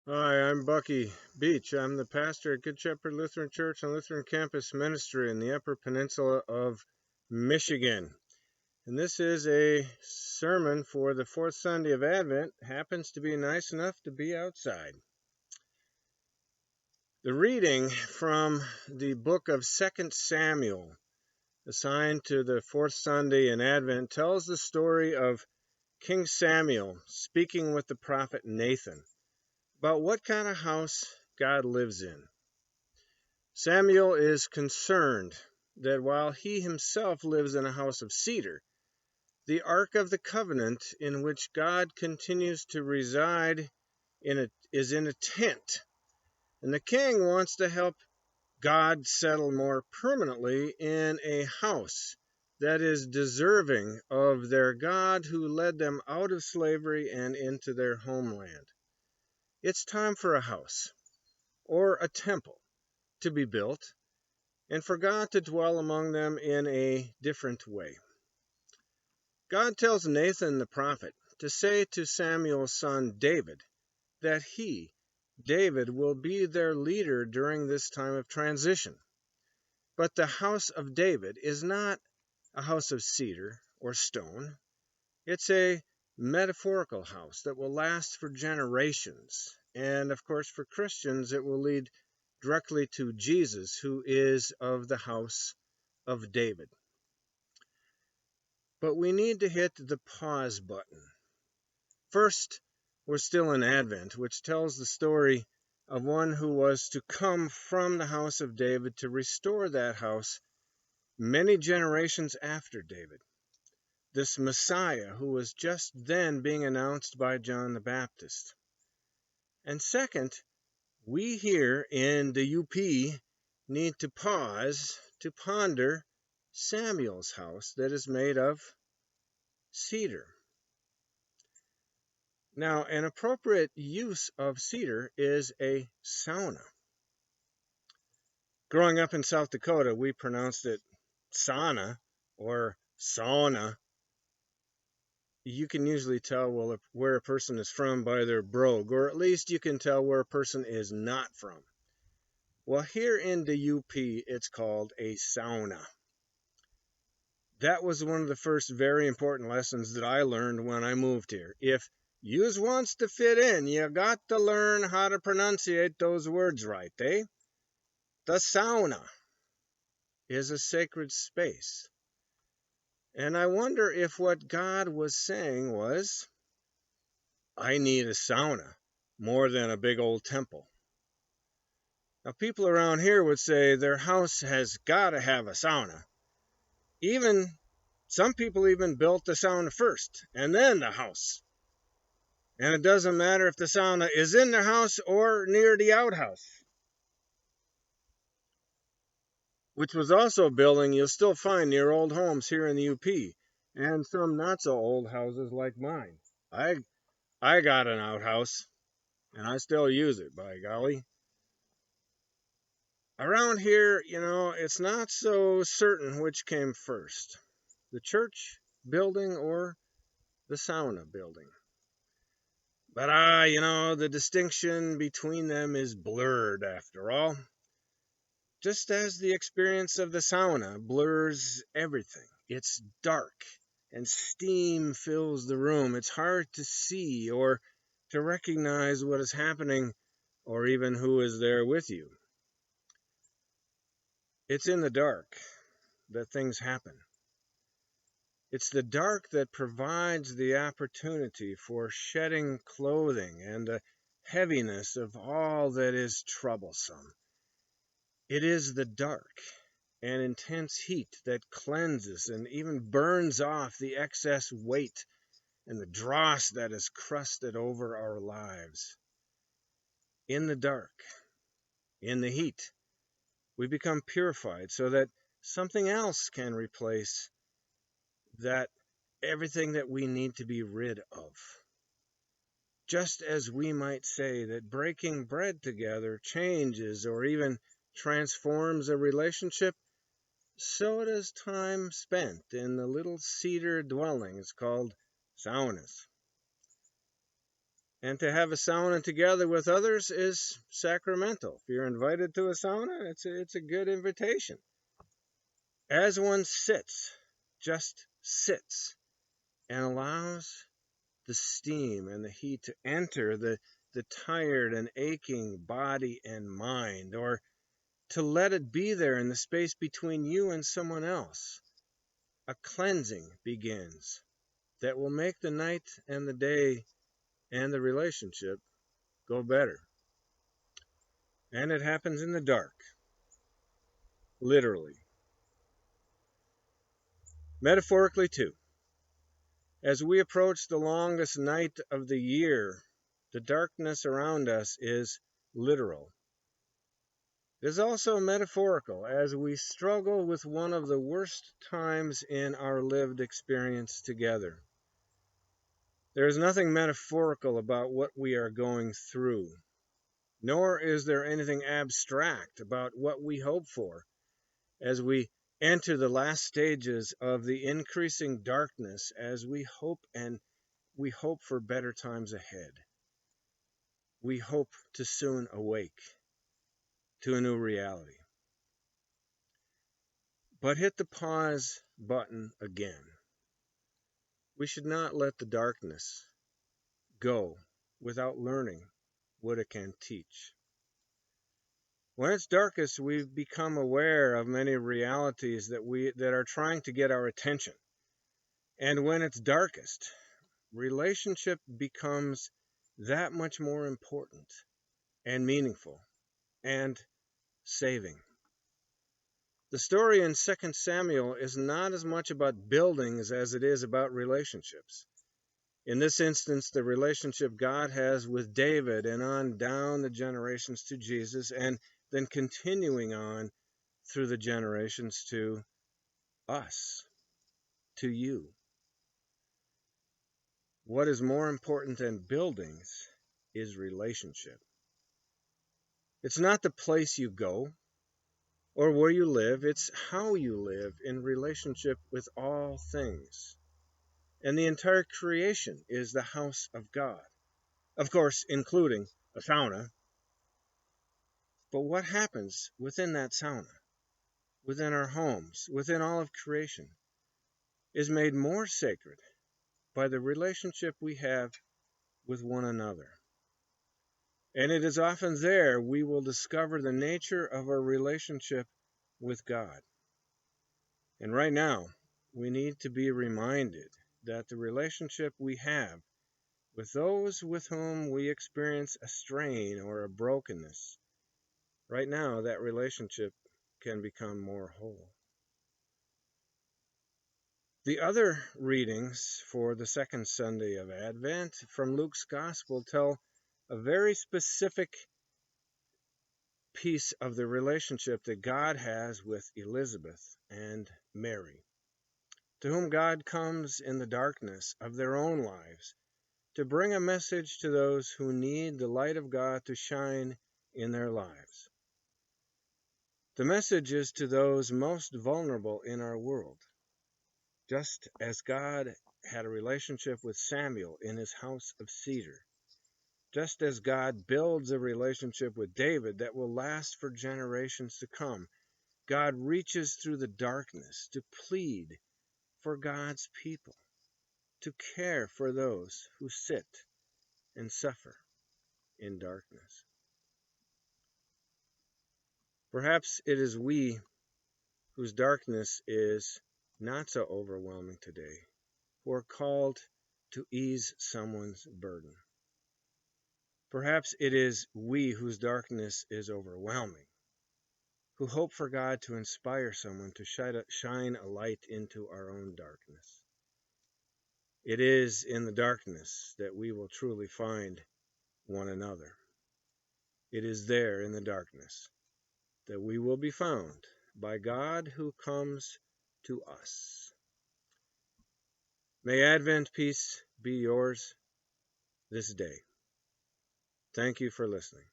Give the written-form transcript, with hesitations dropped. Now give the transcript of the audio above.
Hi, I'm Bucky Beach. I'm the pastor at Good Shepherd Lutheran Church and Lutheran Campus Ministry in the Upper Peninsula of Michigan. And this is a sermon for the fourth Sunday of Advent. Happens to be nice enough to be outside. The reading from the book of 2 Samuel, assigned to the fourth Sunday in Advent, tells the story of King Samuel speaking with the prophet Nathan about what kind of house God lives in. Samuel is concerned that while he himself lives in a house of cedar, the Ark of the Covenant in which God continues to reside is in a tent, and the king wants to help God settle more permanently in a house that is deserving of their God who led them out of slavery and into their homeland. It's time for a house, or a temple, to be built, and for God to dwell among them in a different way. God tells Nathan the prophet to say to Samuel's son David that he, David, will be their leader during this time of transition. But the house of David is not a house of cedar or stone. It's a metaphorical house that will last for generations. And of course, for Christians, it will lead directly to Jesus, who is of the house of David. But we need to hit the pause button. First, we're still in Advent, which tells the story of one who was to come from the house of David to restore that house many generations after David. This Messiah who was just then being announced by John the Baptist. And second, we here in the UP need to pause to ponder Samuel's house that is made of cedar. Now, an appropriate use of cedar is a sauna. Growing up in South Dakota, we pronounced it sauna or sauna. You can usually tell where a person is from by their brogue, or at least you can tell where a person is not from. Well, here in the UP, it's called a sauna. That was one of the first very important lessons that I learned when I moved here. If yous wants to fit in, you got to learn how to pronunciate those words right, eh? The sauna is a sacred space. And I wonder if what God was saying was, I need a sauna more than a big old temple. Now, people around here would say their house has got to have a sauna. Some people even built the sauna first, and then the house. And it doesn't matter if the sauna is in the house or near the outhouse, which was also a building you'll still find near old homes here in the UP, and some not so old houses like mine. I got an outhouse, and I still use it, by golly. Around here, it's not so certain which came first, the church building or the sauna building. But the distinction between them is blurred after all. Just as the experience of the sauna blurs everything. It's dark and steam fills the room. It's hard to see or to recognize what is happening or even who is there with you. It's in the dark that things happen. It's the dark that provides the opportunity for shedding clothing and the heaviness of all that is troublesome. It is the dark and intense heat that cleanses and even burns off the excess weight and the dross that is crusted over our lives. In the dark, in the heat, we become purified so that something else can replace that everything that we need to be rid of. Just as we might say that breaking bread together changes or even transforms a relationship, so does time spent in the little cedar dwellings called saunas. And to have a sauna together with others is sacramental. If you're invited to a sauna, it's a good invitation. As one sits, just sits, and allows the steam and the heat to enter the tired and aching body and mind, or to let it be there in the space between you and someone else, a cleansing begins that will make the night and the day and the relationship go better. And it happens in the dark, literally. Metaphorically, too. As we approach the longest night of the year, the darkness around us is literal. It is also metaphorical as we struggle with one of the worst times in our lived experience together. There is nothing metaphorical about what we are going through, nor is there anything abstract about what we hope for as we enter the last stages of the increasing darkness, as we hope for better times ahead. We hope to soon awake to a new reality. But hit the pause button again. We should not let the darkness go without learning what it can teach. When it's darkest, we become aware of many realities that are trying to get our attention. And when it's darkest, relationship becomes that much more important and meaningful and saving. The story in 2 Samuel is not as much about buildings as it is about relationships. In this instance, the relationship God has with David and on down the generations to Jesus, and then continuing on through the generations to us, to you. What is more important than buildings is relationship. It's not the place you go or where you live, it's how you live in relationship with all things. And the entire creation is the house of God. Of course, including a sauna. But what happens within that sauna, within our homes, within all of creation, is made more sacred by the relationship we have with one another. And it is often there we will discover the nature of our relationship with God. And right now, we need to be reminded that the relationship we have with those with whom we experience a strain or a brokenness, right now that relationship can become more whole. The other readings for the second Sunday of Advent from Luke's Gospel tell a very specific piece of the relationship that God has with Elizabeth and Mary, to whom God comes in the darkness of their own lives to bring a message to those who need the light of God to shine in their lives. The message is to those most vulnerable in our world. Just as God had a relationship with Samuel in his house of cedar, just as God builds a relationship with David that will last for generations to come, God reaches through the darkness to plead for God's people, to care for those who sit and suffer in darkness. Perhaps it is we whose darkness is not so overwhelming today, who are called to ease someone's burden. Perhaps it is we whose darkness is overwhelming, who hope for God to inspire someone to shine a light into our own darkness. It is in the darkness that we will truly find one another. It is there in the darkness that we will be found by God who comes to us. May Advent peace be yours this day. Thank you for listening.